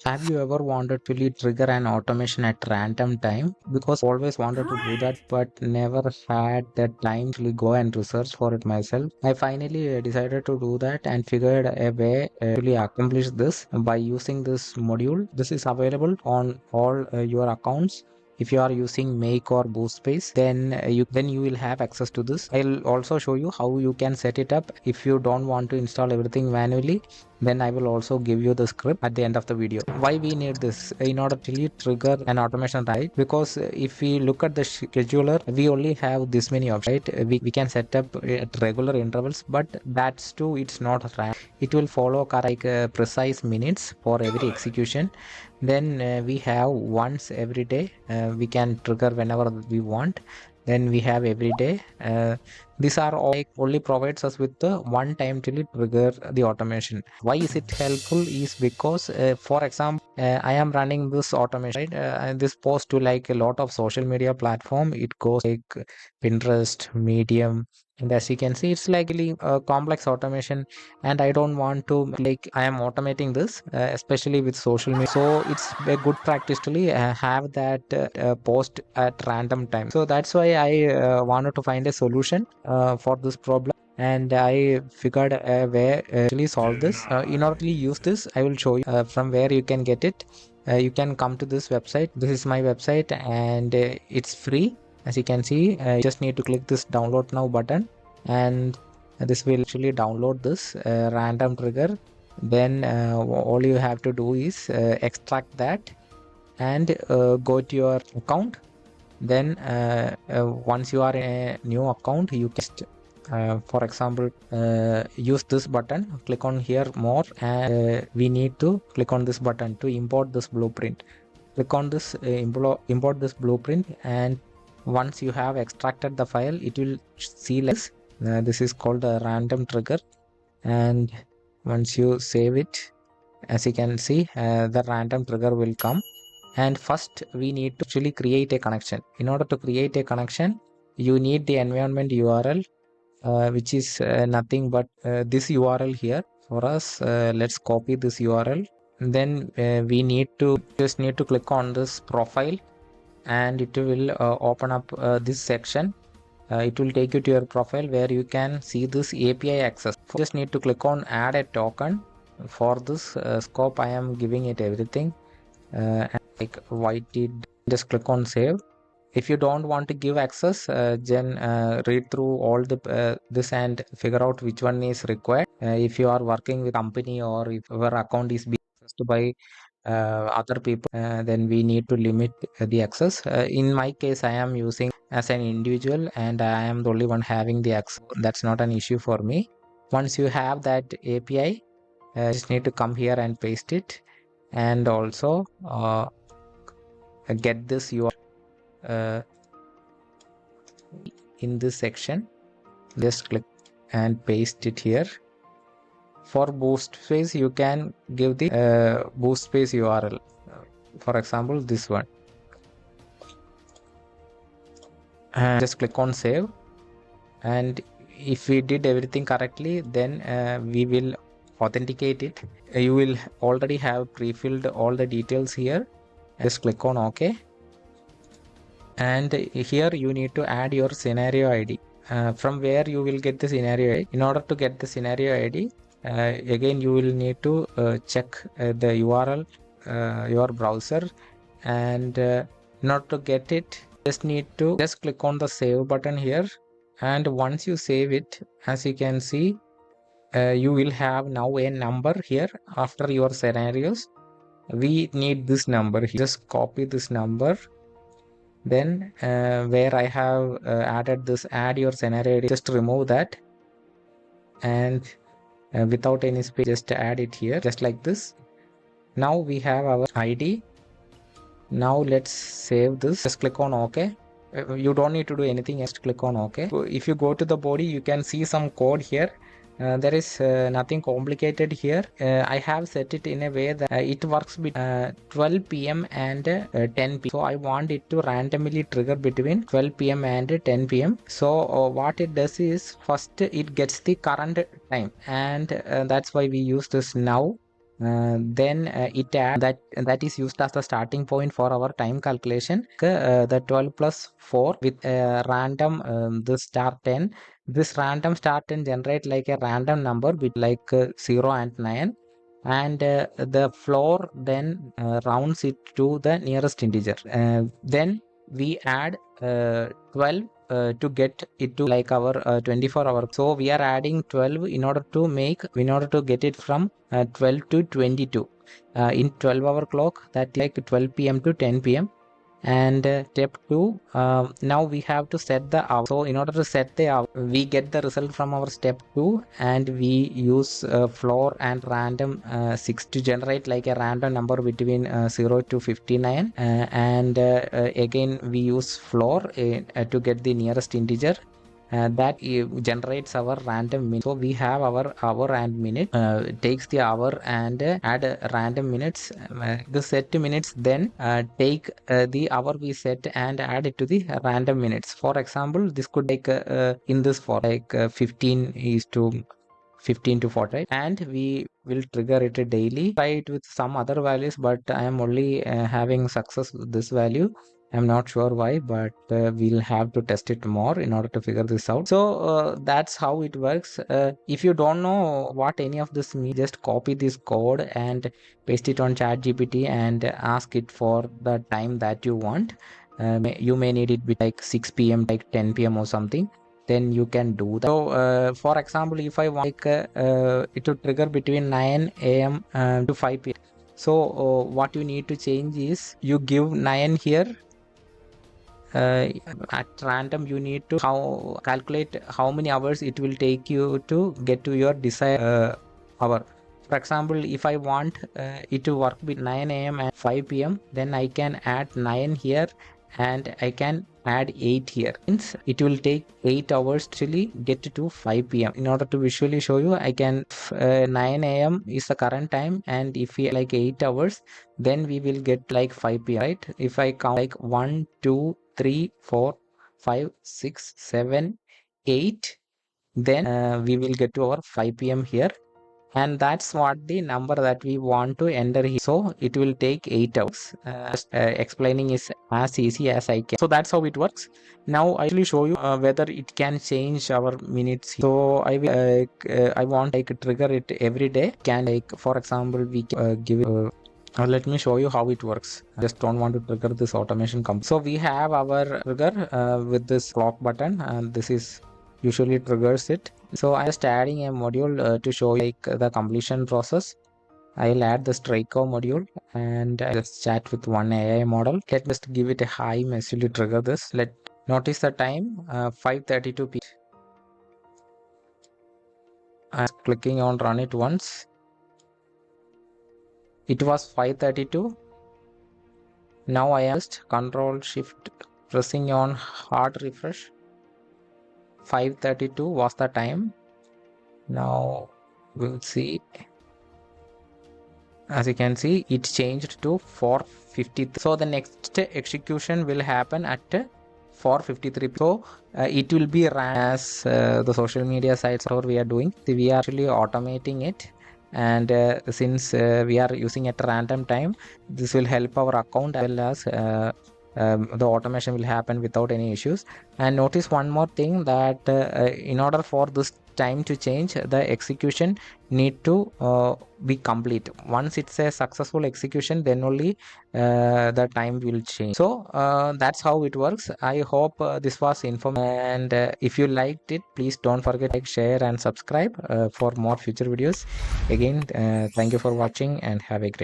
Have you ever wanted to really trigger an automation at random time? Because always wanted to do that, but never had the time to really go and research for it myself. I finally decided to do that and figured a way to really accomplish this by using this module. This is available on all your accounts. If you are using Make or Boost.space, then you will have access to this. I'll also show you how you can set it up if you don't want to install everything manually. Then I will also give you the script at the end of the video. Why we need this? In order to really trigger an automation, right? Because if we look at the scheduler, we only have this many options, right? We can set up at regular intervals, but that's too, it's not random. It will follow precise minutes for every execution. Then we have once every day. We can trigger whenever we want. Then we have every day. These are all only provides us with the one time to trigger the automation. Why is it helpful is because for example, I am running this automation, right? And this post to like a lot of social media platform. It goes like Pinterest, Medium, and as you can see, it's like really complex automation, and I don't want to like I am automating this especially with social media. So it's a good practice to have that post at random time. So that's why I wanted to find a solution for this problem, and I figured a way to actually solve this. In order to use this, I will show you from where you can get it. You can come to this website. This is my website, and it's free. As you can see, you just need to click this download now button, and this will actually download this random trigger. Then all you have to do is extract that and go to your account. Then once you are in a new account, you can for example use this button, click on here more, and we need to click on this button to import this blueprint. Click on this import this blueprint, and once you have extracted the file, it will see like this. This is called a random trigger, and once you save it, as you can see, the random trigger will come. And first we need to actually create a connection. In order to create a connection, you need the environment URL, which is nothing but this URL here. For us, let's copy this URL. Then we need to click on this profile, and it will open up this section. It will take you to your profile where you can see this API access. Just need to click on add a token. For this scope, I am giving it everything. Like white it, just click on save. If you don't want to give access, then read through all the this and figure out which one is required. If you are working with company, or if your account is being accessed by other people, then we need to limit the access. In my case, I am using as an individual, and I am the only one having the access. That's not an issue for me. Once you have that API, just need to come here and paste it, and also get this URL in this section. Just click and paste it here. For Boost.space, you can give the Boost.space URL. For example, this one. And just click on save. And if we did everything correctly, then we will authenticate it. You will already have pre-filled all the details here. Just click on OK. And here you need to add your scenario ID. From where you will get the scenario ID. In order to get the scenario ID, again you will need to check the URL, your browser, and in order to get it, just click on the save button here. And once you save it, as you can see, you will have now a number here after your scenarios. We need this number. Just copy this number. Then where I have added this add your scenario, just remove that, and without any space, just add it here, just like this. Now we have our ID. Now let's save this. Just click on OK. You don't need to do anything, just click on OK. If you go to the body, you can see some code here. There is nothing complicated here. I have set it in a way that it works between 12 p.m. and 10 p.m. So I want it to randomly trigger between 12 p.m. and 10 p.m. So what it does is, first it gets the current time, and that's why we use this now. then it adds that is used as the starting point for our time calculation. The 12 plus 4 with random the start 10. This random start 10 generate like a random number with like 0 and 9, and the floor then rounds it to the nearest integer. Then we add 12 to get it to like our 24-hour. So we are adding 12 in order to get it from 12 to 22 in 12-hour clock, that is like 12 p.m. to 10 p.m. And step 2, now we have to set the hour. So in order to set the hour, we get the result from our step 2, and we use floor and random 6 to generate like a random number between 0 to 59, and again we use floor to get the nearest integer. That generates our random minute. So we have our hour and minute. Takes the hour and add random minutes. The set minutes, then take the hour we set and add it to the random minutes. For example, this could take in this for like 15 is to 15 to 40, right? And we will trigger it daily. Try it with some other values, but I am only having success with this value. I'm not sure why, but we'll have to test it more in order to figure this out. So that's how it works. If you don't know what any of this means, just copy this code and paste it on ChatGPT and ask it for the time that you want. You may need it with like 6 p.m., like 10 p.m. or something. Then you can do that. So for example, if I want like, it to trigger between 9 a.m. To 5 p.m. So what you need to change is you give 9 here. At random you need to calculate how many hours it will take you to get to your desired hour. For example, if I want it to work with 9 a.m. and 5 p.m., then I can add 9 here and I can add 8 here. Means it will take 8 hours to actually get to 5 p.m. In order to visually show you, I can 9 a.m. is the current time, and if we like 8 hours, then we will get like 5 p.m. right? If I count like 1 2 3 4 5 6 7 8, then we will get to our 5 p.m. here, and that's what the number that we want to enter here. So it will take 8 hours. Explaining is as easy as I can. So that's how it works. Now I will show you whether it can change our minutes. So I will I want like trigger it every day. Can like, for example, we can give it let me show you how it works. I just don't want to trigger this automation so we have our trigger with this clock button, and this is usually triggers it. So I'm just adding a module to show you like the completion process. I'll add the Straiko module and I just chat with one AI model. Let me just give it a high message to trigger this. Let notice the time 5:32 p.m. I'm clicking on run it once. It was 5:32. Now I am just Control Shift pressing on hard refresh. 5:32 was the time. Now we'll see. As you can see, it changed to 4:53. So the next execution will happen at 4:53. So it will be ran as the social media sites or we are doing. We are actually automating it, and since we are using at random time, this will help our account as well as the automation will happen without any issues. And notice one more thing, that in order for this time to change, the execution need to be complete. Once it's a successful execution, then only the time will change. So that's how it works. I hope this was informative, and if you liked it, please don't forget to like, share and subscribe for more future videos. Again, thank you for watching and have a great